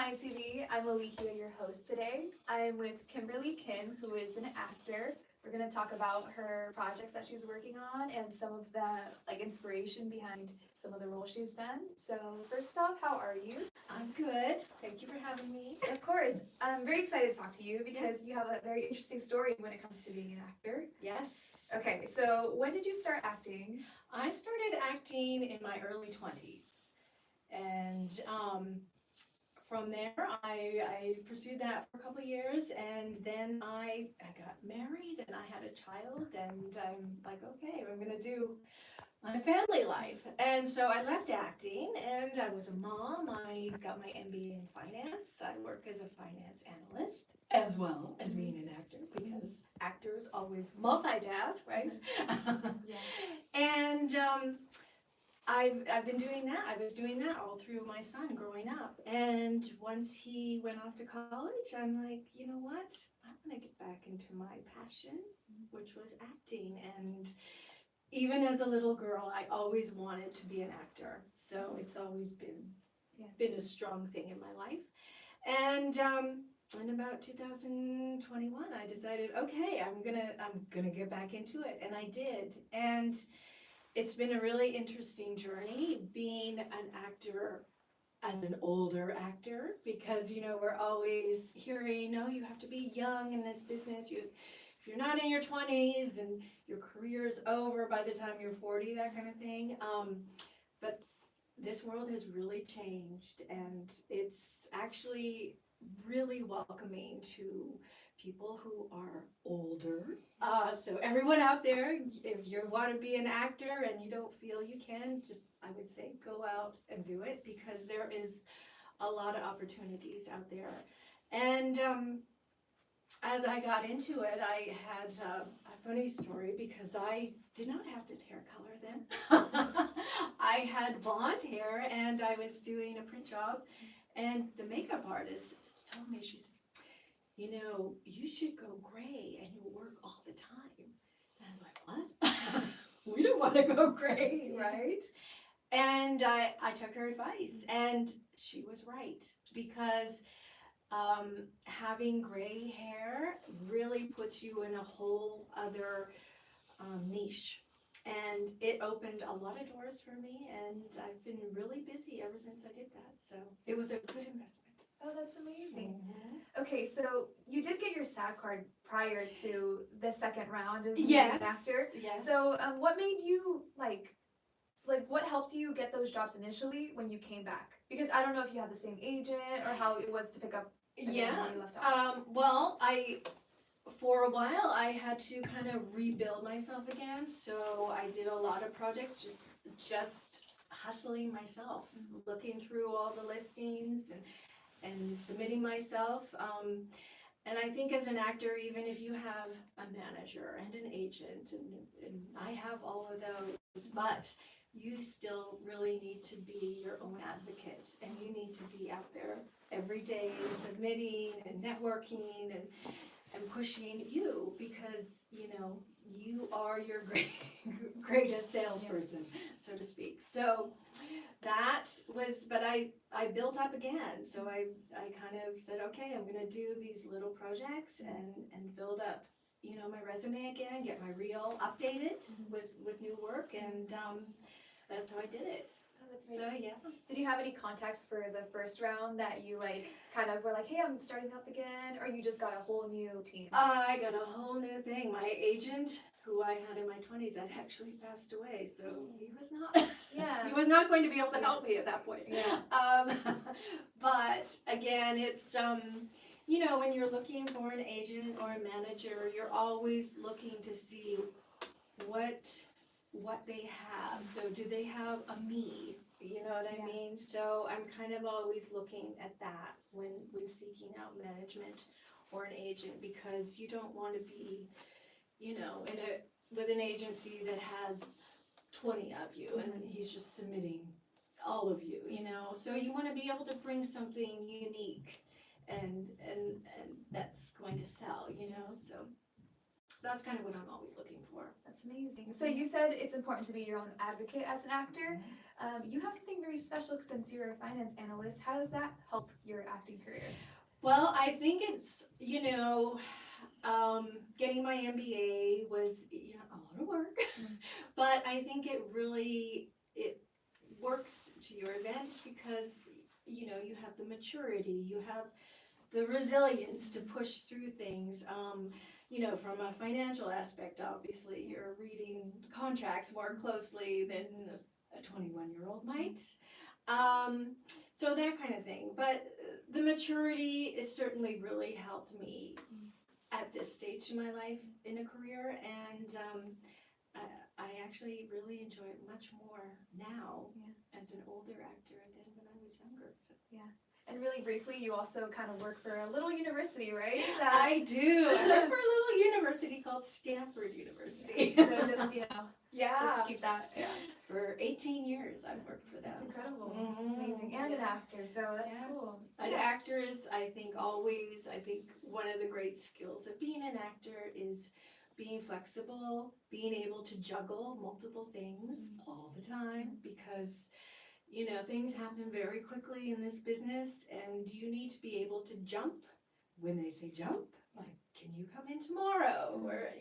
Hi TV. I'm Alihia, your host today. I'm with Kimberley Kim, who is an actor. We're going to talk about her projects that she's working on and some of the inspiration behind some of the roles she's done. So first off, how are you? I'm good. Thank you for having me. Of course, I'm very excited to talk to you because you have a very interesting story when it comes to being an actor. Yes. Okay, so when did you start acting? I started acting in my early 20s. And from there, I pursued that for a couple of years. And then I got married and I had a child. And I'm like, okay, I'm going to do my family life. And so I left acting and I was a mom. I got my MBA in finance. I work as a finance analyst as well as being an actor because actors always multitask, right? And I've been doing that. I was doing that all through my son growing up. And once he went off to college, I'm like, you know what? I want to get back into my passion, which was acting. And even as a little girl, I always wanted to be an actor. So it's always been a strong thing in my life. And in about 2021, I decided, okay, I'm gonna get back into it, and I did. And it's been a really interesting journey being an actor as an older actor because we're always hearing, no, you have to be young in this business. If you're not in your 20s and your career's over by the time you're 40, that kind of thing. But this world has really changed, and it's actually really welcoming to people who are older. So everyone out there, if you want to be an actor and you don't feel you can, I would say go out and do it because there is a lot of opportunities out there. And as I got into it, I had a funny story because I did not have this hair color then. I had blonde hair and I was doing a print job, and the makeup artist told me, she says, you should go gray and you'll work all the time. And I was like, what? We don't want to go gray, right? And I took her advice, and she was right because having gray hair really puts you in a whole other niche. And it opened a lot of doors for me, and I've been really busy ever since I did that. So it was a good investment. Oh, that's amazing. Okay, so you did get your SAG card prior to the second round of being an actor. Yes. So what made you like what helped you get those jobs initially when you came back? Because I don't know if you had the same agent or how it was to pick up again when you left off. Well, for a while I had to kind of rebuild myself again. So I did a lot of projects just hustling myself, looking through all the listings and submitting myself. And I think as an actor, even if you have a manager and an agent, and I have all of those, but you still really need to be your own advocate, and you need to be out there every day submitting and networking and pushing you because, you are your greatest salesperson, so to speak. So that was, but I built up again. So I kind of said, okay, I'm going to do these little projects and build up, my resume again, get my reel updated with new work. And that's how I did it. Oh, that's so, amazing. yeah. Did you have any contacts for the first round that you kind of were like, hey, I'm starting up again? Or you just got a whole new team? I got a whole new thing. My agent, who I had in my 20s, had actually passed away. So he was not, he was not going to be able to help me at that point. Yeah. But again, it's, when you're looking for an agent or a manager, you're always looking to see what they have. So do they have a me? You know what I mean? So I'm kind of always looking at that when seeking out management or an agent, because you don't want to be, with an agency that has 20 of you and he's just submitting all of you, So you want to be able to bring something unique and that's going to sell, So that's kind of what I'm always looking for. That's amazing. So you said it's important to be your own advocate as an actor. You have something very special since you're a finance analyst. How does that help your acting career? Well, I think it's, getting my MBA was, a lot of work, but I think it works to your advantage because, you have the maturity, you have the resilience to push through things. From a financial aspect, obviously, you're reading contracts more closely than a 21-year-old might. So that kind of thing. But the maturity has certainly really helped me at this stage in my life in a career, and I actually really enjoy it much more now as an older actor than when I was younger. So. Yeah. And really briefly, you also kind of work for a little university, right? I do. I work for a little university called Stanford University. So just, just keep that. Yeah. For 18 years, I've worked for them. That's incredible. That's amazing. And an actor, so that's cool. An actor is, I think one of the great skills of being an actor is being flexible, being able to juggle multiple things all the time, because things happen very quickly in this business, and you need to be able to jump when they say jump, like, can you come in tomorrow? Or,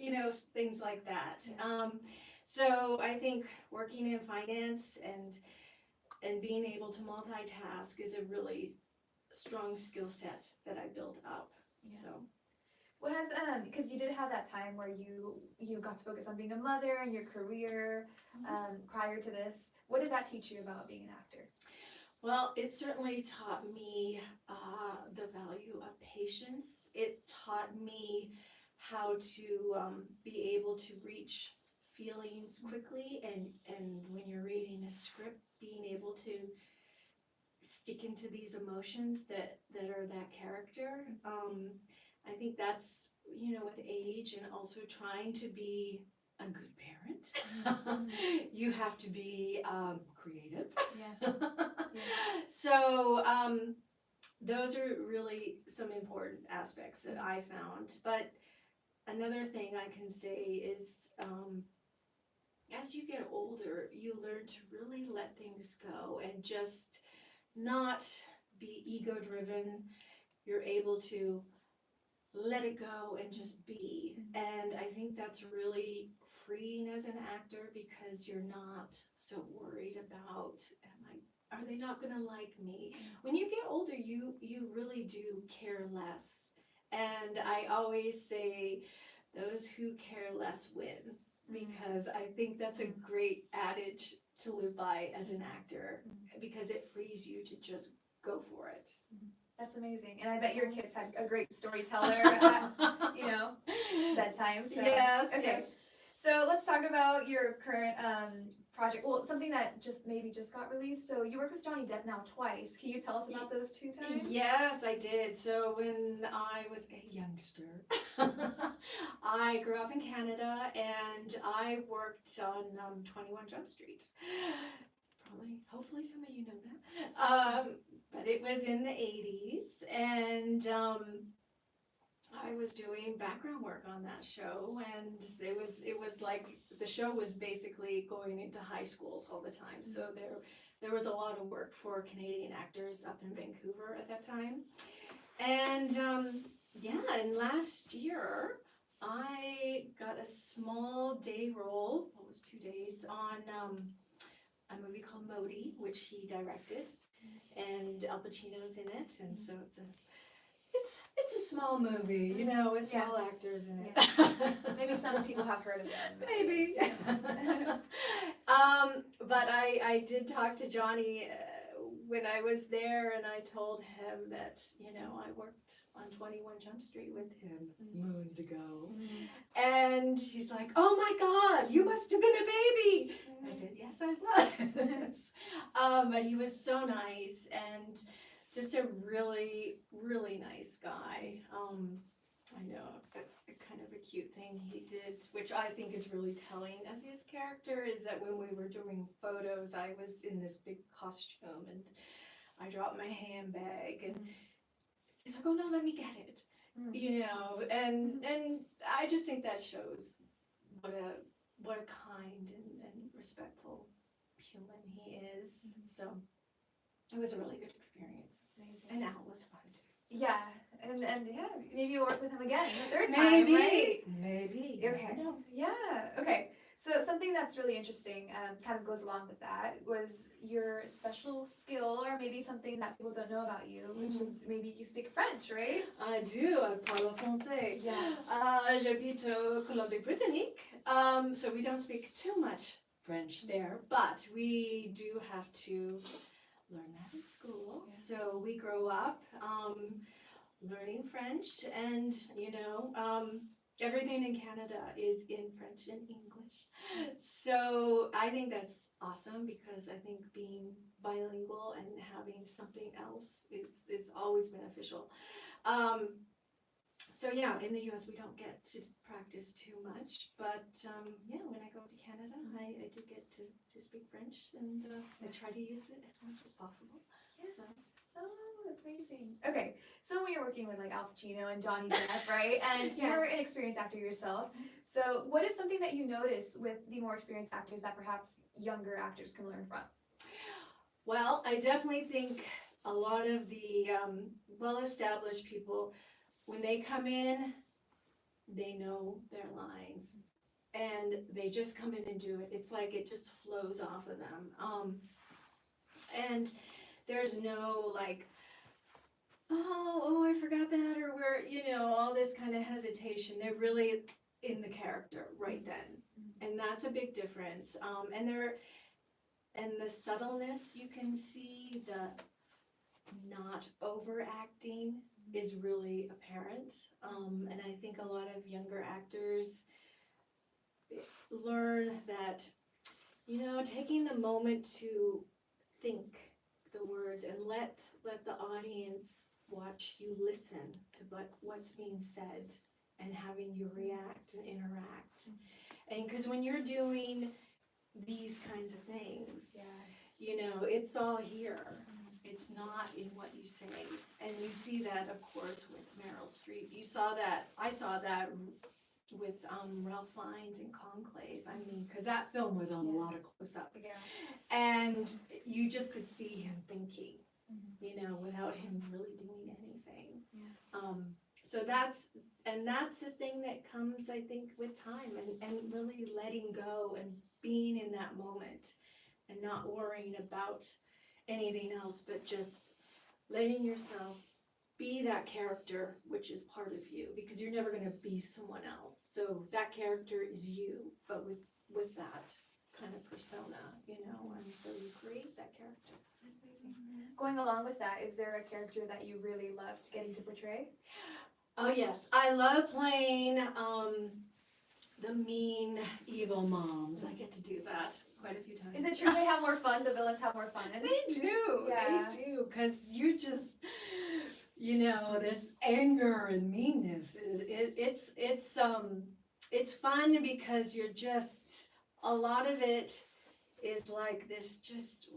things like that. So I think working in finance and being able to multitask is a really strong skill set that I built up. Yeah. So. What has because you did have that time where you got to focus on being a mother and your career prior to this. What did that teach you about being an actor? Well, it certainly taught me the value of patience. It taught me how to be able to reach feelings quickly, and when you're reading a script, being able to stick into these emotions that are that character. I think that's, with age and also trying to be a good parent, you have to be creative. Yeah. So those are really some important aspects that I found. But another thing I can say is as you get older, you learn to really let things go and just not be ego-driven. You're able to let it go and just be. And I think that's really freeing as an actor, because you're not so worried about, are they not going to like me? When you get older, you really do care less. And I always say, those who care less win, because I think that's a great adage to live by as an actor, because it frees you to just go for it. That's amazing. And I bet your kids had a great storyteller at, bedtime. So. Yes. Okay. Yes. So let's talk about your current project. Well, something that just got released. So you worked with Johnny Depp now twice. Can you tell us about those 2 times? Yes, I did. So when I was a youngster, I grew up in Canada, and I worked on 21 Jump Street. Hopefully some of you know that. But it was in the 80s, and I was doing background work on that show, and it was like the show was basically going into high schools all the time. So there was a lot of work for Canadian actors up in Vancouver at that time. And and last year I got a small day role, 2 days, on a movie called Modi, which he directed, and Al Pacino's in it, and so it's a small movie, with small actors in it. Yeah. Maybe some people have heard of it. Maybe. But I did talk to Johnny when I was there, and I told him that, I worked on 21 Jump Street with him moons ago. And he's like, oh my God, you must have been a baby. I said, yes, I was. But he was so nice, and just a really, really nice guy. I know a kind of a cute thing he did, which I think is really telling of his character, is that when we were doing photos, I was in this big costume, and I dropped my handbag, and he's like, oh no, let me get it. you know, and I just think that shows what a kind and respectful human he is. So it was a really good experience, It's amazing. and Al was fun too. Yeah, and yeah, maybe you'll work with him again the third Maybe, time, right? maybe. Okay. I know. Yeah. Okay. So something that's really interesting, kind of goes along with that, was your special skill, or maybe something that people don't know about you, which is maybe you speak French, right? I do. I parle français. Yeah. J'habite au Colombie-Britannique, so we don't speak too much French there, but we do have to learn that in school. Yeah. So we grow up learning French, and everything in Canada is in French and English. So I think that's awesome, because I think being bilingual and having something else is always beneficial. So yeah, in the US we don't get to practice too much, but yeah, when I go to Canada, I do get to speak French, and I try to use it as much as possible. Yeah. So. Oh, that's amazing. Okay, so when you're working with like Al Pacino and Johnny Depp, right? And Yes. you're an experienced actor yourself. So what is something that you notice with the more experienced actors that perhaps younger actors can learn from? Well, I definitely think a lot of the well-established people, when they come in, they know their lines, and they just come in and do it. It's like it just flows off of them. And there's no like, oh, I forgot that, or all this kind of hesitation. They're really in the character right then, and that's a big difference. And the subtleness you can see, the not overacting is really apparent. And I think a lot of younger actors learn that, taking the moment to think the words and let the audience watch you listen to what's being said, and having you react and interact. And because when you're doing these kinds of things, it's all here. It's not in what you say. And you see that, of course, with Meryl Streep. I saw that with Ralph Fiennes in Conclave. I mean, because that film was on a lot of close-up. Yeah. And you just could see him thinking, without him really doing anything. Yeah. So that's the thing that comes, I think, with time, and really letting go and being in that moment, and not worrying about anything else, but just letting yourself be that character, which is part of you, because you're never going to be someone else. So that character is you, but with that kind of persona, and so you create that character. That's amazing. Going along with that, is there a character that you really loved getting to portray? Oh yes, I love playing the mean, evil moms. I get to do that quite a few times. Is it true they have more fun? The villains have more fun? They do. Yeah. They do, because you're just, this anger and meanness it's fun, because you're just, a lot of it is like this just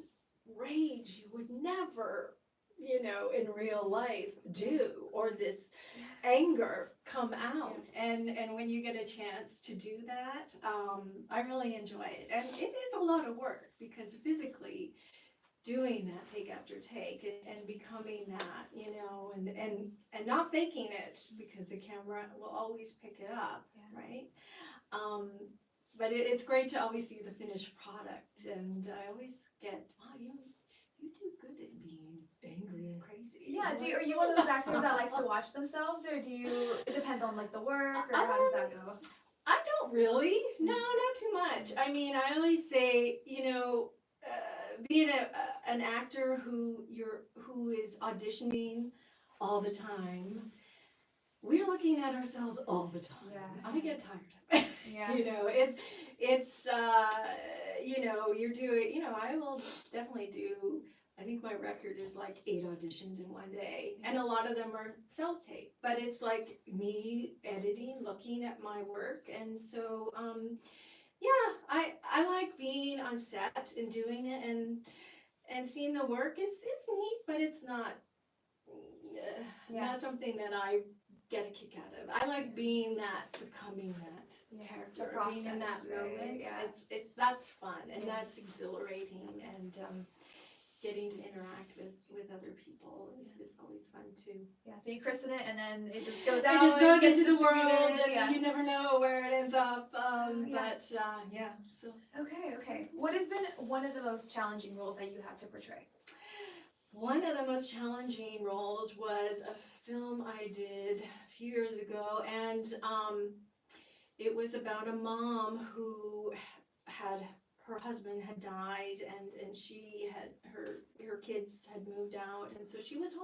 rage you would never, in real life do, or this anger come out. And when you get a chance to do that, I really enjoy it. And it is a lot of work, because physically doing that take after take, and becoming that, and not faking it, because the camera will always pick it up, right? But it's great to always see the finished product, and I always get, wow, you do good at being angry and crazy. Yeah, are you one of those actors that likes to watch themselves, or it depends on like the work, or how does that go? I don't really, no, not too much. I mean, I always say, being an actor who is auditioning all the time, we're looking at ourselves all the time. Yeah. I get tired of it. Yeah. It's you're doing, I will definitely do, I think my record is like 8 auditions in one day, and a lot of them are self-tape, but it's like me editing, looking at my work. And so I like being on set and doing it, and seeing the work is neat, but it's not not something that I get a kick out of. I like being that, becoming that character, being in that process, right? moment. Yeah. That's fun, and Yeah. that's exhilarating, and getting to interact with other people is always fun too. Yeah, so you christen it and then it just goes It out. just and goes gets into the world, distributed, and yeah. you never know where it ends up. Yeah. But yeah, so. Okay. What has been one of the most challenging roles that you had to portray? One of the most challenging roles was a film I did a few years ago, and it was about a mom who had, her husband had died, and she had, her kids had moved out, and so she was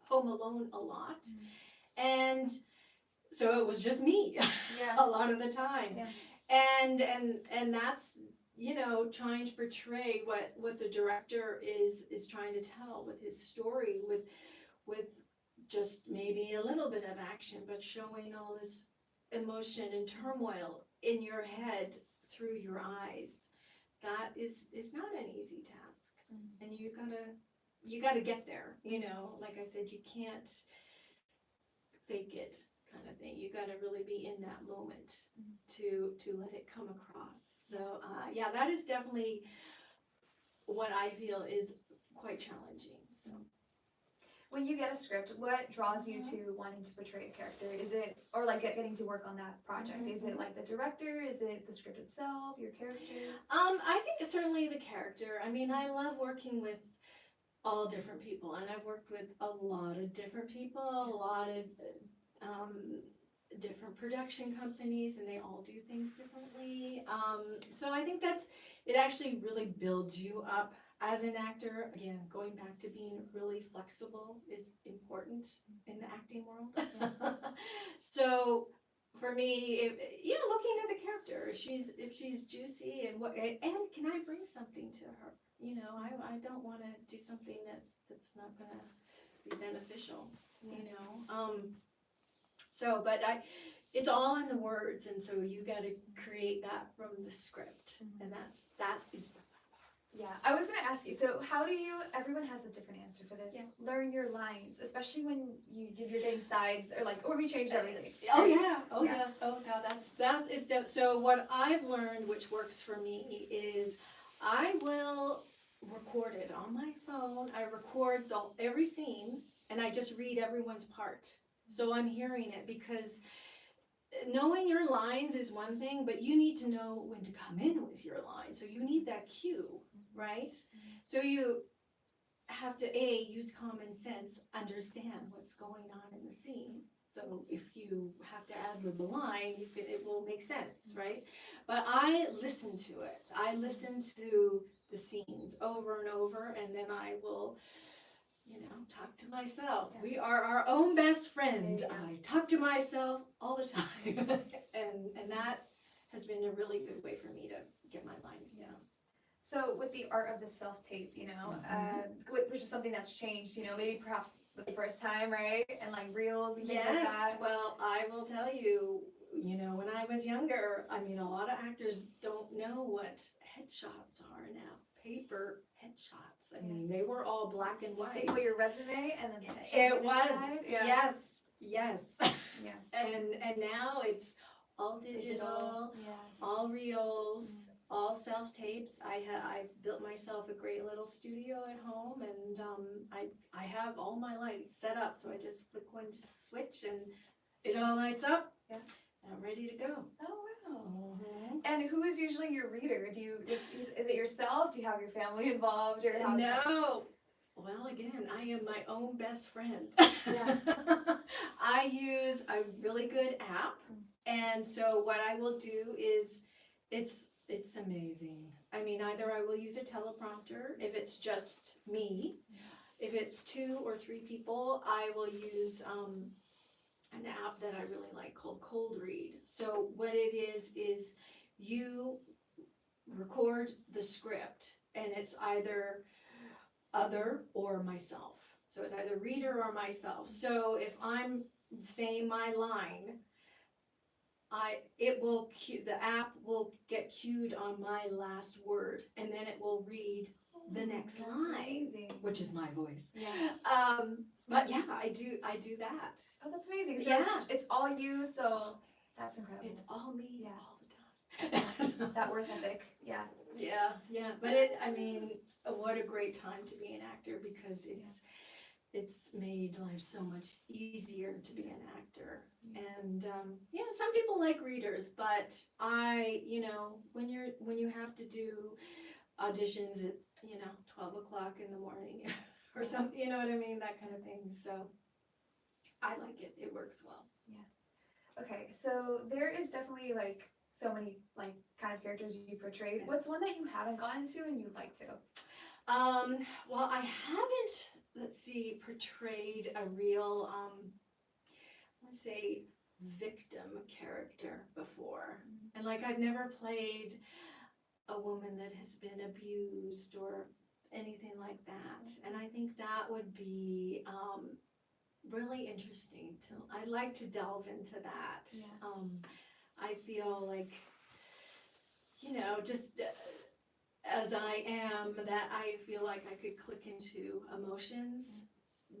home alone a lot, and so it was just me Yeah. a lot of the time. Yeah. And that's, you know, trying to portray what the director is trying to tell with his story, with just maybe a little bit of action, but showing all this emotion and turmoil in your head through your eyes. That is not an easy task. And you gotta get there, you know, like I said, you can't fake it kind of thing. You gotta really be in that moment to let it come across. So yeah, that is definitely what I feel is quite challenging. So When you get a script, what draws you to wanting to portray a character? Is it, or like getting to work on that project? Is it like the director? Is it the script itself, your character? I think it's certainly the character. I mean, I love working with all different people, and I've worked with a lot of different people, a lot of different production companies, and they all do things differently. So I think it actually really builds you up as an actor. Again, going back to being really flexible is important in the acting world. So for me, looking at the character, if she's juicy, and can I bring something to her? You know, I don't want to do something that's not gonna be beneficial. You know, but it's all in the words, and so you got to create that from the script, and that is the fun part. Yeah, I was gonna ask you, so how do you, everyone has a different answer for this, learn your lines, especially when you're getting sides, or we changed everything. Oh yeah, yes, oh no, so what I've learned, which works for me, is I will record it on my phone. I record every scene, and I just read everyone's part, so I'm hearing it, because knowing your lines is one thing, but you need to know when to come in with your line. So you need that cue, right? So you have to use common sense, understand what's going on in the scene. So if you have to add with the line, it will make sense, right? But I listen to it. I listen to the scenes over and over, and then I will, talk to myself. Yeah. We are our own best friend. I talk to myself all the time. and that has been a really good way for me to get my lines down. So with the art of the self-tape, which is something that's changed, maybe perhaps the first time, right? And like reels and things like that. Well, I will tell you, when I was younger, I mean, a lot of actors don't know what headshots are now. Paper headshots. I mean, they were all black and white. Staple your resume and then it was. Yeah. Yes. Yeah. And now it's all digital. All reels, all self tapes. I've built myself a great little studio at home, and I have all my lights set up, so I just flick one switch and it all lights up. Yeah. I'm ready to go. Oh wow. And who is usually your reader? Is it yourself? Do you have your family involved, or how? No. Well, again, I am my own best friend. I use a really good app, and so what I will do is, it's amazing. I mean, either I will use a teleprompter if it's just me. If it's 2 or 3 people, I will use an app that I really like called Cold Read. So what it is you record the script, and it's either other or myself. So it's either reader or myself. So if I'm saying my line, the app will get cued on my last word, and then it will read the next That's line, amazing. which is my voice. Yeah. But yeah, I do that. Oh, that's amazing. So Yeah. it's all you, so that's incredible. It's all me Yeah. all the time. That work ethic, yeah. Yeah. But I mean, what a great time to be an actor, because it's made life so much easier to be an actor. Yeah. And some people like readers, but when you have to do auditions at 12 o'clock in the morning or something, you know what I mean, that kind of thing. So I like it. It works well. Okay, so there is definitely like so many like kind of characters you portrayed. What's one that you haven't gotten into and you'd like to? Well, I haven't, let's see, portrayed a real, let's say, victim character before. And like, I've never played a woman that has been abused or anything like that. And I think that would be really interesting I'd like to delve into that. Yeah. I feel like, just as I am, that I feel like I could click into emotions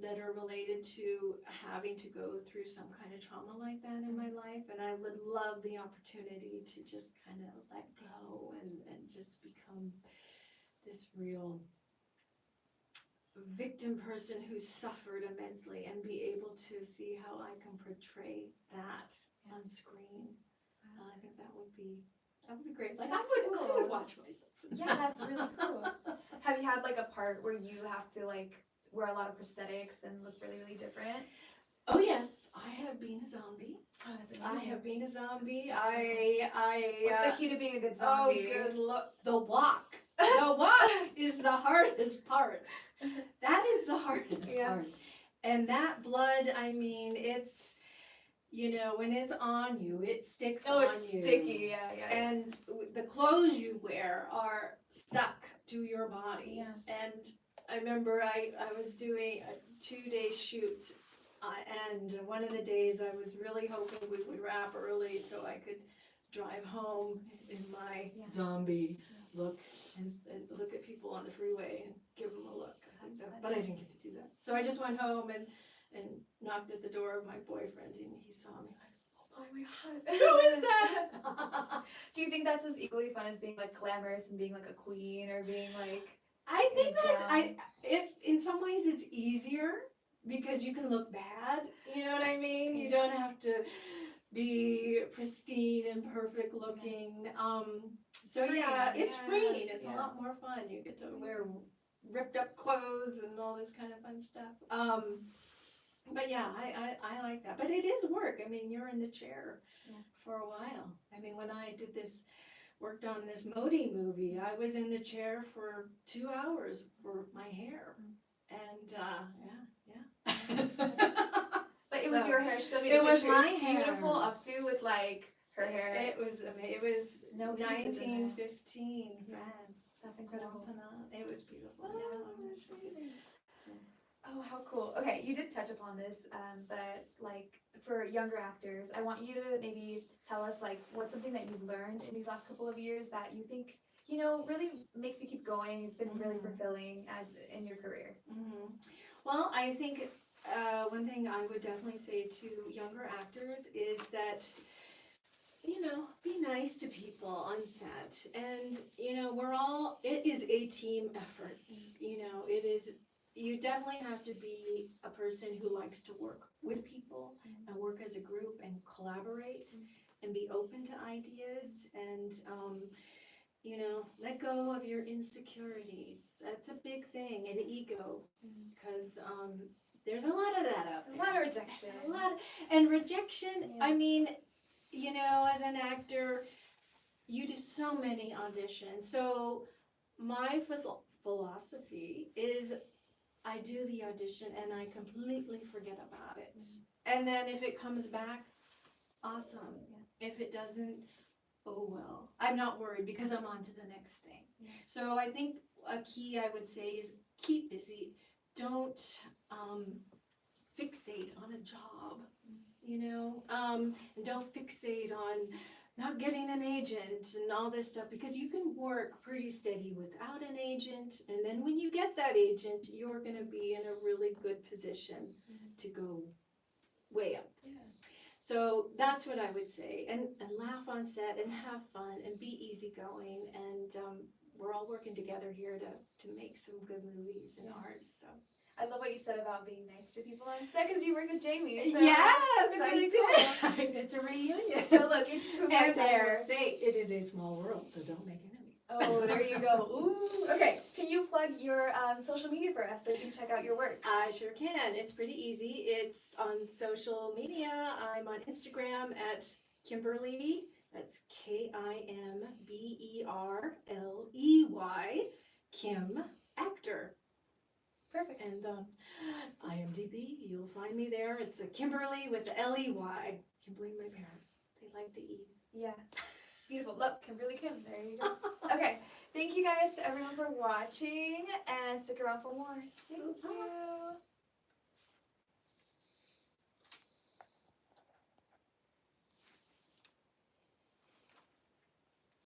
that are related to having to go through some kind of trauma like that in my life. And I would love the opportunity to just kind of let go and just become this real victim person who suffered immensely, and be able to see how I can portray that on screen. I think that would be great. Like, That's I cool. would watch myself. Yeah, that's really cool. Have you had like a part where you have to like wear a lot of prosthetics and look really, really different? Oh yes, I have been a zombie. Oh, that's I amazing. have been a zombie. That's so What's the key to being a good Oh, zombie? good luck. The walk. The walk is the hardest part. That is the hardest part. And that blood, I mean, it's, when it's on you, it sticks on it's you. sticky, yeah. And the clothes you wear are stuck to your body. Yeah. And I remember I was doing a 2-day shoot, and one of the days I was really hoping we would wrap early so I could drive home in my zombie look and look at people on the freeway and give them a look. But I didn't get to do that. So I just went home and knocked at the door of my boyfriend, and he saw me like, oh my God, who is that? Do you think that's as equally fun as being like glamorous and being like a queen, or being like? I think it's in some ways it's easier because you can look bad. You know what I mean? You don't have to be pristine and perfect looking. So it's freeing. It's a lot more fun. You get to wear ripped up clothes and all this kind of fun stuff. But yeah, I like that. But it is work. I mean, you're in the chair for a while. I mean, when I worked on this Modi movie, I was in the chair for 2 hours for my hair. And But it was your hair. She it was my hair. Beautiful updo with like her hair. It was 1915 France. That's incredible. It was beautiful. Oh, that's amazing. Oh, how cool. Okay, you did touch upon this, but like for younger actors, I want you to maybe tell us like what's something that you've learned in these last couple of years that you think, really makes you keep going. It's been really fulfilling as in your career. Well, I think one thing I would definitely say to younger actors is that, be nice to people on set. And, it is a team effort. It is, you definitely have to be a person who likes to work with people and work as a group and collaborate and be open to ideas and, let go of your insecurities. That's a big thing, and ego, because there's a lot of that out there. A lot of rejection. And rejection, I mean, as an actor, you do so many auditions. So my philosophy is I do the audition and I completely forget about it. And then if it comes back, awesome. If it doesn't, oh well. I'm not worried because I'm on to the next thing. So I think a key I would say is keep busy. Don't fixate on a job, and don't fixate on not getting an agent and all this stuff, because you can work pretty steady without an agent, and then when you get that agent, you're going to be in a really good position to go way up. Yeah. So that's what I would say, and laugh on set and have fun and be easygoing, and we're all working together here to make some good movies and art. So I love what you said about being nice to people on set because you work with Jamie. So yes, it's really cool. It's a reunion. So look, you two right And I there. will say, it is a small world, so don't make enemies. Oh, there you go. Ooh. Okay, can you plug your social media for us so we can check out your work? I sure can. It's pretty easy. It's on social media. I'm on Instagram at Kimberley. That's KIMBERLEY. Kim Actor. Perfect. And IMDb, you'll find me there. It's a Kimberly with the LEY. Can blame my parents. They like the E's. Yeah. Beautiful. Look, Kimberley Kim. There you go. Okay. Thank you guys to everyone for watching and stick around for more. Thank you.